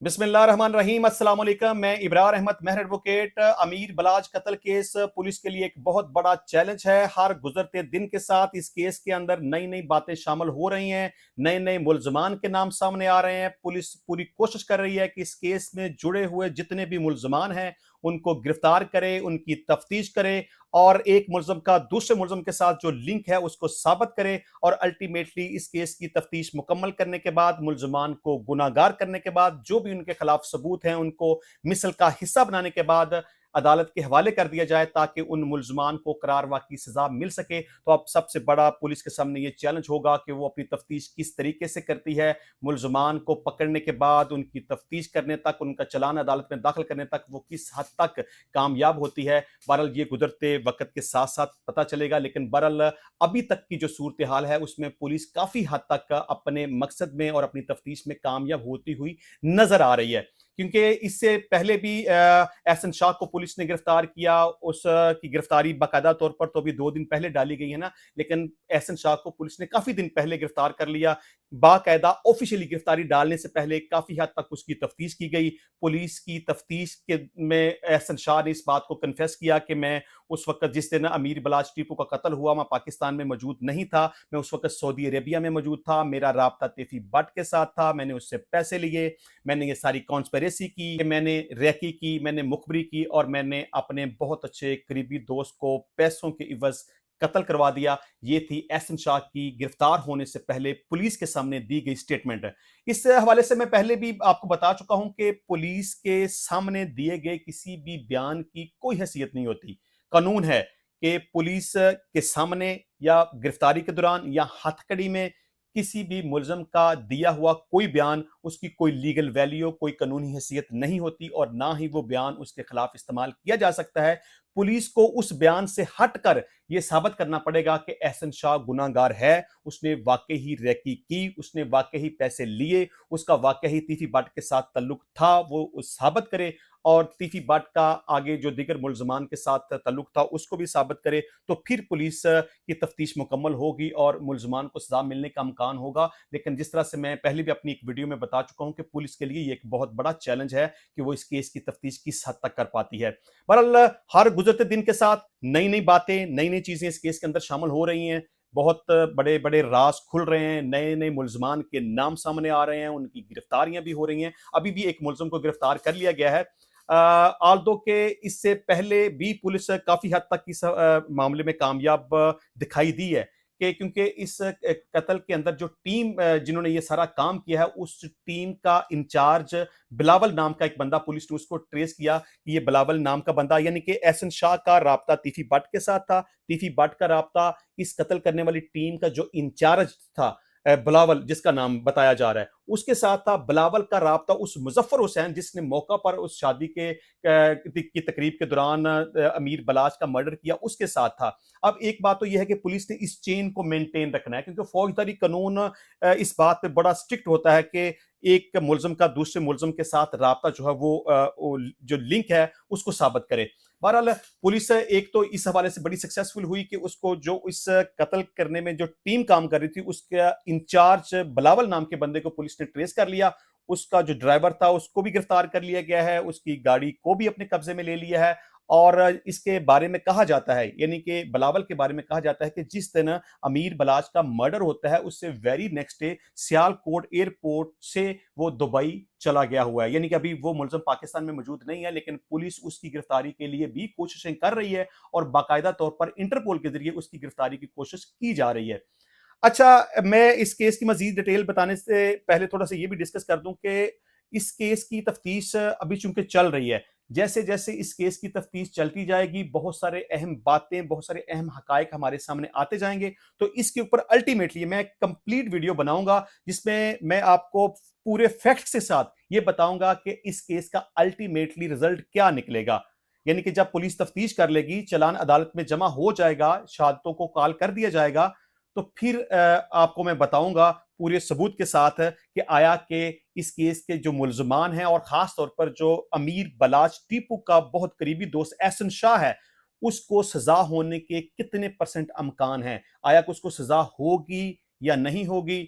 बिस्मिल्लाहिर्रहमानिर्रहीम। अस्सलाम वालेकुम। मैं इब्रार अहमद मेहर एडवोकेट। अमीर बलाज कत्ल केस पुलिस के लिए एक बहुत बड़ा चैलेंज है। हर गुजरते दिन के साथ इस केस के अंदर नई नई बातें शामिल हो रही हैं, नए नए मुल्जमान के नाम सामने आ रहे हैं। पुलिस पूरी कोशिश कर रही है कि इस केस में जुड़े हुए जितने भी मुल्जमान हैं उनको गिरफ्तार करे, उनकी तफ्तीश करे और एक मुल्जम का दूसरे मुल्जम के साथ जो लिंक है उसको साबित करे और अल्टीमेटली इस केस की तफ्तीश मुकम्मल करने के बाद, मुल्जमान को गुनाहगार करने के बाद, जो भी उनके खिलाफ सबूत हैं उनको मिसल का हिस्सा बनाने के बाद अदालत के हवाले कर दिया जाए ताकि उन मुल्जमान को करारवा की सजा मिल सके। तो अब सबसे बड़ा पुलिस के सामने ये चैलेंज होगा कि वो अपनी तफ्तीश किस तरीके से करती है। मुल्जमान को पकड़ने के बाद उनकी तफ्तीश करने तक, उनका चालान अदालत में दाखिल करने तक वो किस हद तक कामयाब होती है। बहरहाल ये गुजरते वक्त के साथ साथ पता चलेगा, लेकिन बहरहाल अभी तक की जो सूरत हाल है उसमें पुलिस काफी हद तक अपने मकसद में और अपनी तफ्तीश में कामयाब होती हुई नजर आ रही है। क्योंकि इससे पहले भी एहसन शाह को पुलिस ने गिरफ्तार किया, उस की गिरफ्तारी बाकायदा तौर पर तो अभी 2 दिन पहले डाली गई है ना, लेकिन एहसन शाह को पुलिस ने काफी दिन पहले गिरफ्तार कर लिया। बाकायदा ऑफिशियली गिरफ्तारी डालने से पहले काफी हद तक उसकी तफ्तीश की गई। पुलिस की तफ्तीश के में एहसन शाह ने इस बात को कन्फेस किया कि मैं उस वक्त जिस दिन अमीर बलाज टीपू का कत्ल हुआ मैं पाकिस्तान में मौजूद नहीं था, मैं उस वक्त सऊदी अरेबिया में मौजूद था, मेरा राब्ता तैफी भट्ट के साथ था, मैंने उससे पैसे लिए, मैंने ये सारी कॉन्स्पिरेसी की, मैंने रैकी की, मैंने मुखबरी की और मैंने अपने बहुत अच्छे करीबी दोस्त को पैसों के इवज कत्ल करवा दिया। ये थी एहसन शाह की गिरफ्तार होने से पहले पुलिस के सामने दी गई स्टेटमेंट। इस हवाले से मैं पहले भी आपको बता चुका हूं कि पुलिस के सामने दिए गए किसी भी बयान की कोई हैसियत नहीं होती। कानून है कि पुलिस के सामने या गिरफ्तारी के दौरान या हथकड़ी में किसी भी मुलजम का दिया हुआ कोई बयान, उसकी कोई लीगल वैल्यू, कोई कानूनी हैसियत नहीं होती और ना ही वो बयान उसके खिलाफ इस्तेमाल किया जा सकता है। पुलिस को उस बयान से हटकर यह साबित करना पड़ेगा कि एहसन शाह गुनाहगार है, उसने वाकई ही रैकी की, उसने वाकई ही पैसे लिए, उसका वाकई ही तीफी भट्ट के साथ ताल्लुक था, वो साबित करे और तीफी भट्ट का आगे जो दीगर मुल्जमान के साथ ताल्लुक था उसको भी साबित करे। तो फिर पुलिस की तफ्तीश मुकम्मल होगी और मुल्जमान को सजा मिलने का इम्कान होगा। लेकिन जिस तरह से मैं पहले भी अपनी एक वीडियो में बता चुका हूं कि पुलिस के लिए ये एक बहुत बड़ा चैलेंज है कि वो इस केस की तफ्तीश किस हद तक कर पाती है। बहरहाल हर गुजरते दिन के साथ नई नई बातें, नई नई चीजें इस केस के अंदर शामिल हो रही हैं। बहुत बड़े बड़े राज खुल रहे हैं, नए नए मुल्जमान के नाम सामने आ रहे हैं, उनकी गिरफ्तारियां भी हो रही हैं। अभी भी एक मुल्जम को गिरफ्तार कर लिया गया है। आल्दो के इससे पहले भी पुलिस काफी हद तक इस मामले में कामयाब दिखाई दी है कि क्योंकि इस कत्ल के अंदर जो टीम जिन्होंने ये सारा काम किया है उस टीम का इंचार्ज बिलावल नाम का एक बंदा, पुलिस ने उसको ट्रेस किया कि ये बिलावल नाम का बंदा, यानी कि एहसन शाह का राब्ता तीफी भट्ट के साथ था, तीफी भट्ट का राब्ता इस कत्ल करने वाली टीम का जो इंचार्ज था बिलावल जिसका नाम बताया जा रहा है उसके साथ था। बिलावल का राब्ता उस मुजफ्फर हुसैन जिसने मौका पर उस शादी के की तकरीब के दौरान अमीर बलाज का मर्डर किया उसके साथ था। अब एक बात तो यह है कि पुलिस ने इस चेन को मेंटेन रखना है क्योंकि फौजदारी कानून इस बात पे बड़ा स्ट्रिक्ट होता है कि एक मुल्जम का दूसरे मुल्जम के साथ राब्ता जो है वो जो लिंक है उसको साबित करे। बहरहाल पुलिस एक तो इस हवाले से बड़ी सक्सेसफुल हुई कि उसको जो इस कत्ल करने में जो टीम काम कर रही थी उसका इंचार्ज बिलावल नाम के बंदे को पुलिस ने ट्रेस कर लिया। उसका जो ड्राइवर था उसको भी गिरफ्तार कर लिया गया है, उसकी गाड़ी को भी अपने कब्जे में ले लिया है। और इसके बारे में कहा जाता है, यानी कि बिलावल के बारे में कहा जाता है कि जिस दिन अमीर बलाज का मर्डर होता है उससे very next day Sialkot airport से वो दुबई चला गया हुआ है। यानी कि अभी वो मुलजम पाकिस्तान में मौजूद नहीं है, लेकिन पुलिस उसकी गिरफ्तारी के लिए भी कोशिशें कर रही है और बाकायदा तौर पर इंटरपोल के जरिए उसकी गिरफ्तारी की कोशिश की जा रही है। अच्छा, मैं इस केस की मजीद डिटेल बताने से पहले थोड़ा सा ये भी डिस्कस कर दूं कि इस केस की तफ्तीश अभी चूंकि चल रही है, जैसे जैसे इस केस की तफ्तीश चलती जाएगी बहुत सारे अहम बातें, बहुत सारे अहम हकायक हमारे सामने आते जाएंगे। तो इसके ऊपर अल्टीमेटली मैं कंप्लीट वीडियो बनाऊंगा जिसमें मैं आपको पूरे फैक्ट्स के साथ ये बताऊंगा कि इस केस का अल्टीमेटली रिजल्ट क्या निकलेगा। यानी कि जब पुलिस तफ्तीश कर लेगी, चालान अदालत में जमा हो जाएगा, शहादतों को कॉल कर दिया जाएगा, तो फिर आपको मैं बताऊंगा पूरे सबूत के साथ कि आया कि इस केस के जो मुल्जमान हैं और खास तौर पर जो अमीर बलाज टीपू का बहुत करीबी दोस्त एहसन शाह है उसको सजा होने के कितने परसेंट अमकान हैं, आया कि उसको सजा होगी या नहीं होगी,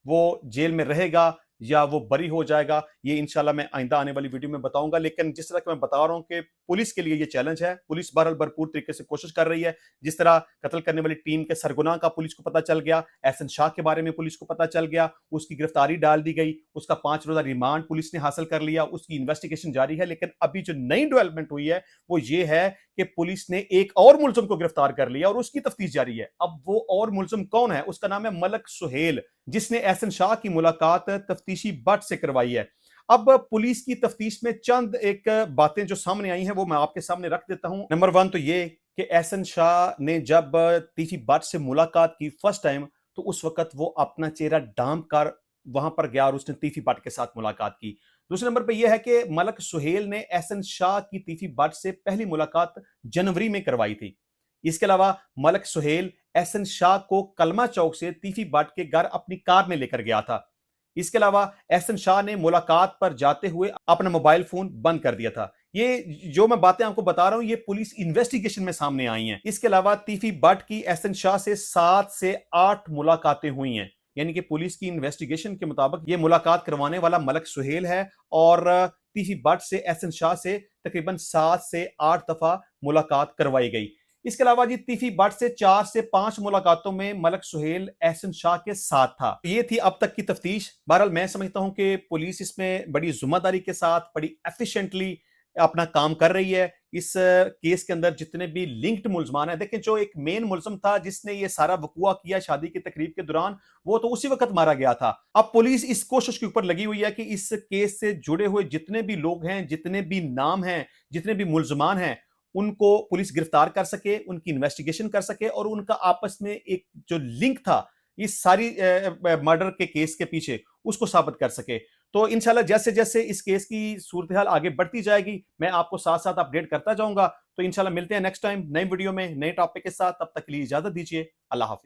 वो जेल में रहेगा या वो बरी हो जाएगा, ये इंशाल्लाह मैं आइंदा आने वाली वीडियो में बताऊंगा। लेकिन जिस तरह कि मैं बता रहा हूं कि पुलिस के लिए ये चैलेंज है, पुलिस बहरहाल भरपूर तरीके से कोशिश कर रही है। जिस तरह कत्ल करने वाली टीम के सरगुना का पुलिस को पता चल गया, एहसन शाह के बारे में पुलिस को पता चल गया, उसकी गिरफ्तारी डाल दी गई, उसका 5 रोजा रिमांड पुलिस ने हासिल कर लिया, उसकी इन्वेस्टिगेशन जारी है। लेकिन अभी जो नई डेवलपमेंट हुई है वो ये है कि पुलिस ने एक और मुलजिम को गिरफ्तार कर लिया और उसकी तफ्तीश जारी है। अब वो और मुलजिम कौन है? उसका नाम है मलक सुहेल, जिसने एहसन शाह की मुलाकात तफ्तीशी बट से करवाई है। अब पुलिस की तफ्तीश में चंद एक बातें जो सामने आई हैं वो मैं आपके सामने रख देता हूं। नंबर 1 तो ये कि एहसन शाह ने जब तीफी बट से मुलाकात की फर्स्ट टाइम, तो उस वक्त वो अपना चेहरा ढांप कर वहां पर गया और उसने तीफी बट के साथ मुलाकात की। दूसरे नंबर पर यह है कि मलक सुहेल ने एहसन शाह की तीफी बट से पहली मुलाकात जनवरी में करवाई थी। इसके अलावा मलक सुहेल एहसन शाह को कलमा चौक से तीफी बट के घर अपनी कार में लेकर गया था। इसके अलावा एहसन शाह ने मुलाकात पर जाते हुए अपना मोबाइल फोन बंद कर दिया था। ये जो मैं बातें आपको बता रहा हूं ये पुलिस इन्वेस्टिगेशन में सामने आई हैं। इसके अलावा तीफी बट की एहसन शाह से 7 से 8 मुलाकातें हुई हैं। यानी कि पुलिस की इन्वेस्टिगेशन के मुताबिक ये मुलाकात करवाने वाला मलक सुहेल है और तीफी बट से एहसन शाह से तकरीबन 7 से 8 दफा मुलाकात करवाई गई। इसके अलावा जी तीफी बट से 4 से 5 मुलाकातों में मलक सुहेल एहसन शाह के साथ था। ये थी अब तक की तफ्तीश। बहरहाल मैं समझता हूं कि पुलिस इसमें बड़ी जिम्मेदारी के साथ, बड़ी एफिशिएंटली अपना काम कर रही है। इस केस के अंदर जितने भी लिंक्ड मुलजमान है, देखें जो एक मेन मुलजम था जिसने ये सारा वकूआ किया शादी की तकरीब के दौरान, वो तो उसी वक्त मारा गया था। अब पुलिस इस कोशिश के ऊपर लगी हुई है कि इस केस से जुड़े हुए जितने भी लोग हैं, जितने भी नाम हैं, जितने भी मुलजमान हैं, उनको पुलिस गिरफ्तार कर सके, उनकी इन्वेस्टिगेशन कर सके और उनका आपस में एक जो लिंक था इस सारी मर्डर के केस के पीछे, उसको साबित कर सके। तो इंशाल्लाह जैसे जैसे इस केस की सूरत हाल आगे बढ़ती जाएगी, मैं आपको साथ साथ अपडेट करता जाऊंगा। तो इंशाल्लाह मिलते हैं नेक्स्ट टाइम नई वीडियो में नए टॉपिक के साथ। तब तक के लिए इजाजत दीजिए। अल्लाह हाफिज।